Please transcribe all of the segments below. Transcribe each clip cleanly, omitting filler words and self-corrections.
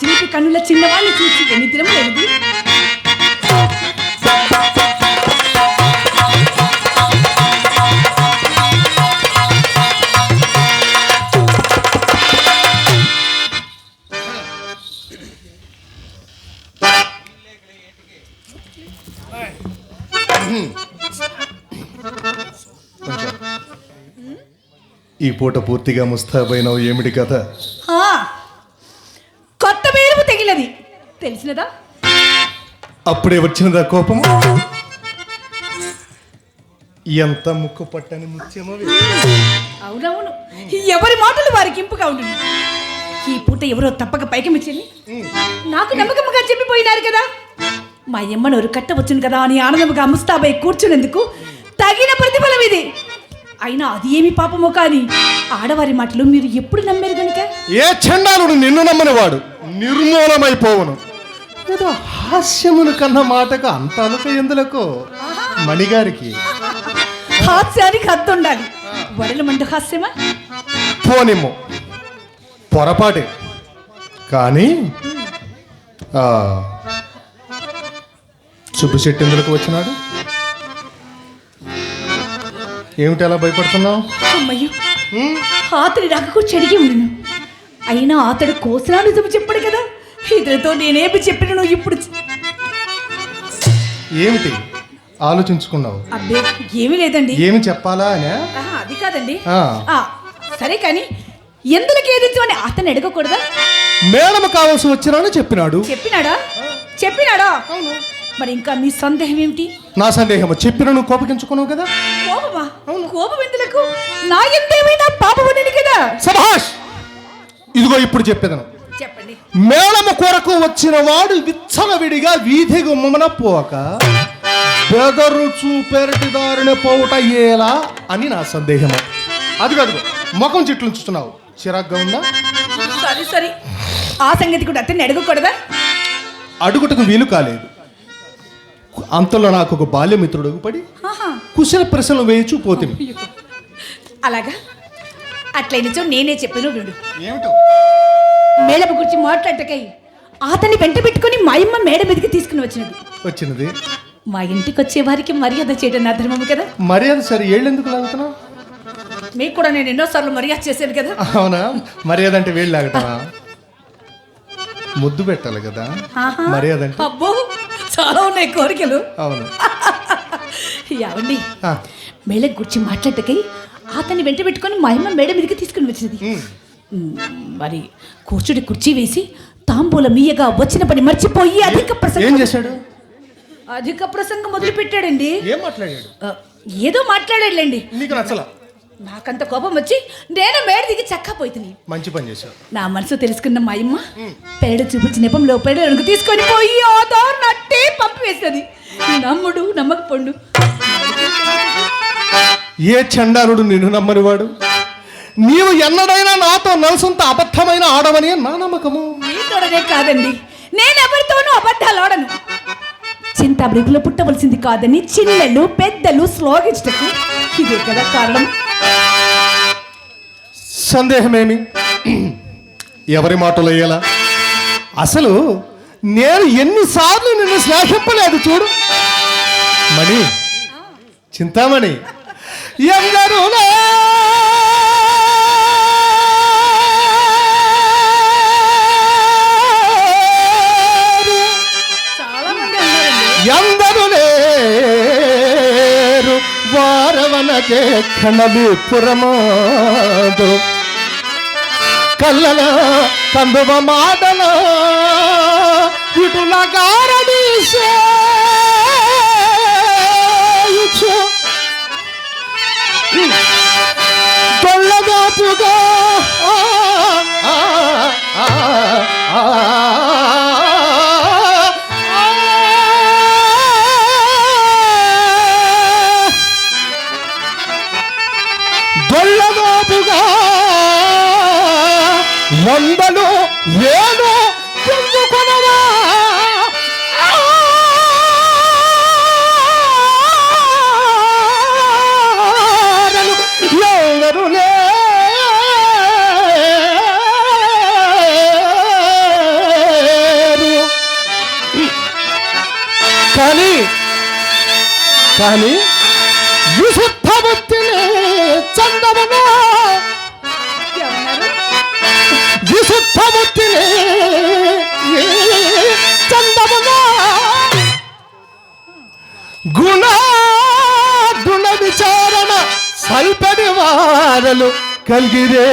చిలిపి కన్నుల చిన్నవాడిని చూసి ఎన్ని దినం లేదు. ఈ పూట పూర్తిగా ముస్తాబైనవు. ఏమిటి కథ? కొత్త పేరు తెగిలది తెలిసినదా? అప్పుడే వచ్చినదా కోపం? ఎంత ముక్కు పట్టని ముత్యమో. అవునవును, ఎవరి మాటలు వారికి ఇంపుగా ఉండు. ఈ పూట ఎవరో తప్పక పైకి మెచ్చింది. నాకు నమ్మకంగా చెప్పిపోయినారు కదా, మా అమ్మ నోరు కట్టవచ్చును కదా అని ఆనందంగా ముస్తాబై కూర్చునేందుకు తగిన ప్రతిఫలం ఇది. అయినా అది ఏమి పాపమో కానీ ఆడవారి మాటలు మీరు ఎప్పుడు నమ్మారు కనుక? ఏ చండాలుడు నిన్ను నమ్మనివాడు నిర్మూలమైపోవను. ఏదో హాస్యమును కన్న మాటకు అంత అలుక ఎందులకు? మణిగారికి హాస్యానికి హద్దు ఉండాలి. వడలమంటూ హాస్యమా? పోనిమ్ము, పొరపాటే. కానీ సుబ్బిశెట్టి ఎందుకు వచ్చినాడు? ఏమిటి అలా భయపడుతున్నావు? అమ్మయ్యో, అతడి రాకకు చెడిగి ఉన్నాను. అయినా అతడు కోసరాలు చెప్పాడు కదా, ఇతడితో నేనేమి చెప్పిన నువ్వు ఇప్పుడు ఏమిటి ఆలోచించుకున్నావు? అబ్బే ఏమీ లేదండి. ఏమి చెప్పాలా అని? అది కాదండి. సరే కానీ ఎందుకు ఏదించు అని అతను అడగకూడదా? మేడం కావాల్సి వచ్చినాను చెప్పినాడు. చెప్పినాడా? మరి ఇంకా మీ సందేహం ఏమిటి? నా సందేహం చెప్పిన నువ్వు కోపగించుకున్నావు కదా. కోపమా? కోపం ఎందులకు? నా ఎంతేమైనా పాపమని కదా. సభాష్! ఇదిగో ఇప్పుడు చెప్పేదను. చెప్పండి. మేళము కొరకు వచ్చిన వాడు విచ్చలవిడిగా వీధి గుమ్మన పోక బెదరుచు పెరటిదారిన పోవుట ఏలా అని నా సందేహము. అదిగో ముఖం చిట్లుంచుతున్నావు, చిరాగ్గా ఉందా? సరే ఆ సంగతి కూడా అతన్ని అడగకూడదా? అడుగుటకు వీలు కాలేదు. అంతలో నాకు ఒక బాల్యమిత్రుడు పడి కుశల ప్రశ్నలు వేయచూ పోతుంది. అలాగా? అట్లయినచో నేనే చెప్పాను విడు. ఏమిటో? మేడమ గురించి మాట్లాడటకై అతన్ని వెంట పెట్టుకుని మా అమ్మ మేడ మీదకి తీసుకుని వచ్చినది. మా ఇంటికి వచ్చే వారికి మర్యాద చేయడం నా ధర్మము కదా. మర్యాద సరే, ఏళ్ళెందుకు లాగుతున్నావు? మీకు కూడా నేను ఎన్నోసార్లు మర్యాద చేశాను కదా. అవునా? మర్యాద అంటే వేళ్ళు లాగుతావా? ముద్దు పెట్టాలి కదా మర్యాద అంటే. అబ్బో, చాలా ఉన్నాయి కోరికలు. అవును. యావండి, మేళ గురించి మాట్లాడటకై అతన్ని వెంట పెట్టుకొని మా అమ్మ మేడ మీదకి తీసుకుని వచ్చినది. మరి కూర్చుడి కుర్చీ వేసి తాంబూల మీయగా వచ్చిన పని మర్చిపోయి అధిక ప్రసంగం మొదలు పెట్టాడండి. ఏం మాట్లాడాడు? ఏదో మాట్లాడాడులేండి. నీకు నచ్చలా? నాకంత కోపం వచ్చి నేను మేడ దిగి చక్కపోతుంది. మంచి పని చేశావు. నా మనసు తెలుసుకున్న మా అమ్మ పేడ చూపించి నెపంలో పేడలకు తీసుకొని పోయి నట్టే పంపివేస్తుంది. నమ్ముడు నమ్మకపోండు. ఏ చండాలుడు నిన్ను నమ్మనివాడు? నీవు ఎన్నడైనా నాతో నలుసంత అబద్ధమైన ఆడవని నా నమ్మకము. మీతోడనే కాదండి, నేను ఎవరితోనూ అబద్ధాలు ఆడను. చింత బ్రేకులో పుట్టవలసింది కాదని చిన్నలు పెద్దలు శ్లోగించటకు ఇదే కదా కారణం. సందేహమేమి? ఎవరి మాటలు అయ్యేలా? అసలు నేను ఎన్నిసార్లు నిన్ను శ్లాఘింపలేదు చూడు. మణి, చింతామణి, ఎందరూ ఎందరు లేరు వారవనకే కణలి పురమాదు కళ్ళల కందువ మాటల ఇటుల గారడీసే తొల్లగాపుగా దొల్లగాపుగా వందలు వేలు పొందుకొనవా ఎవరు లేరు కానీ కానీ విశుద్ధ బుద్ధిని చందమును ఏమన్నారు? విశుద్ధ బుద్ధిని చందమును గుణ గుణ విచారణ సల్పడి వారలు కలిగిరే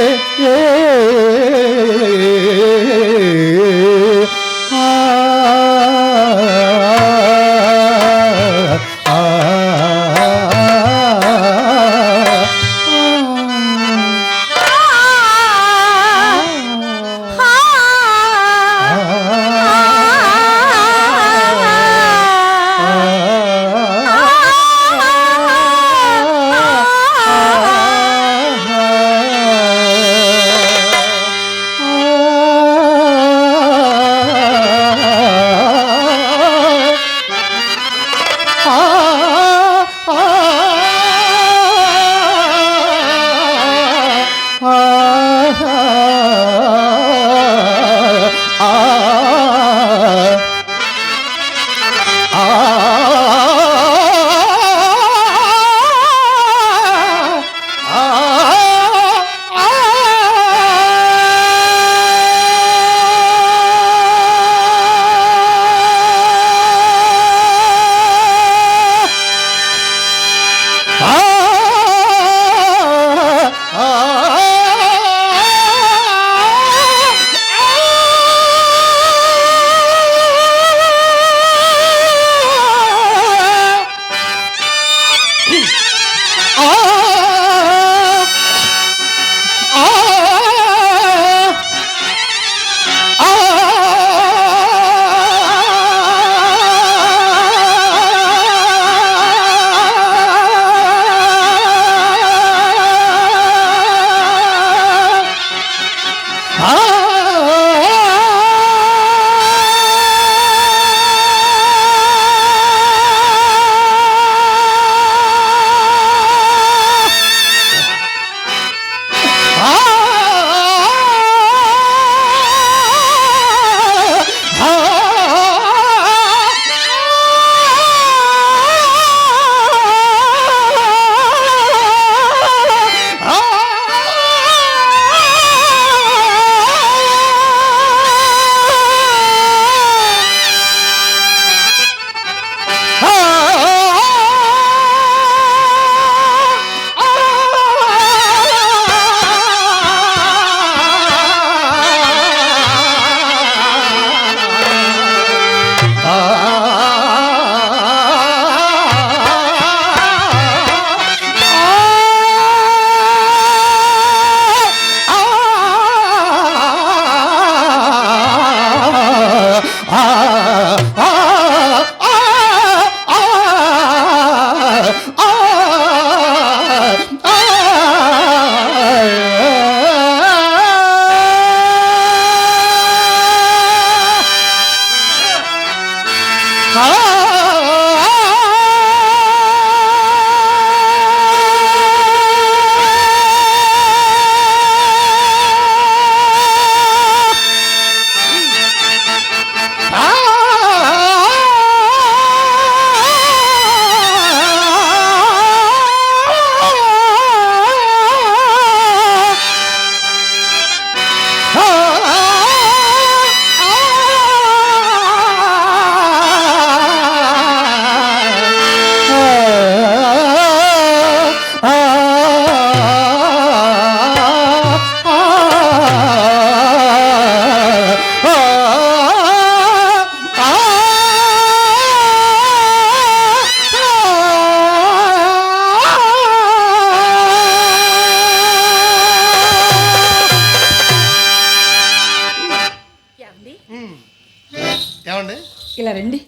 ఇలా రండి.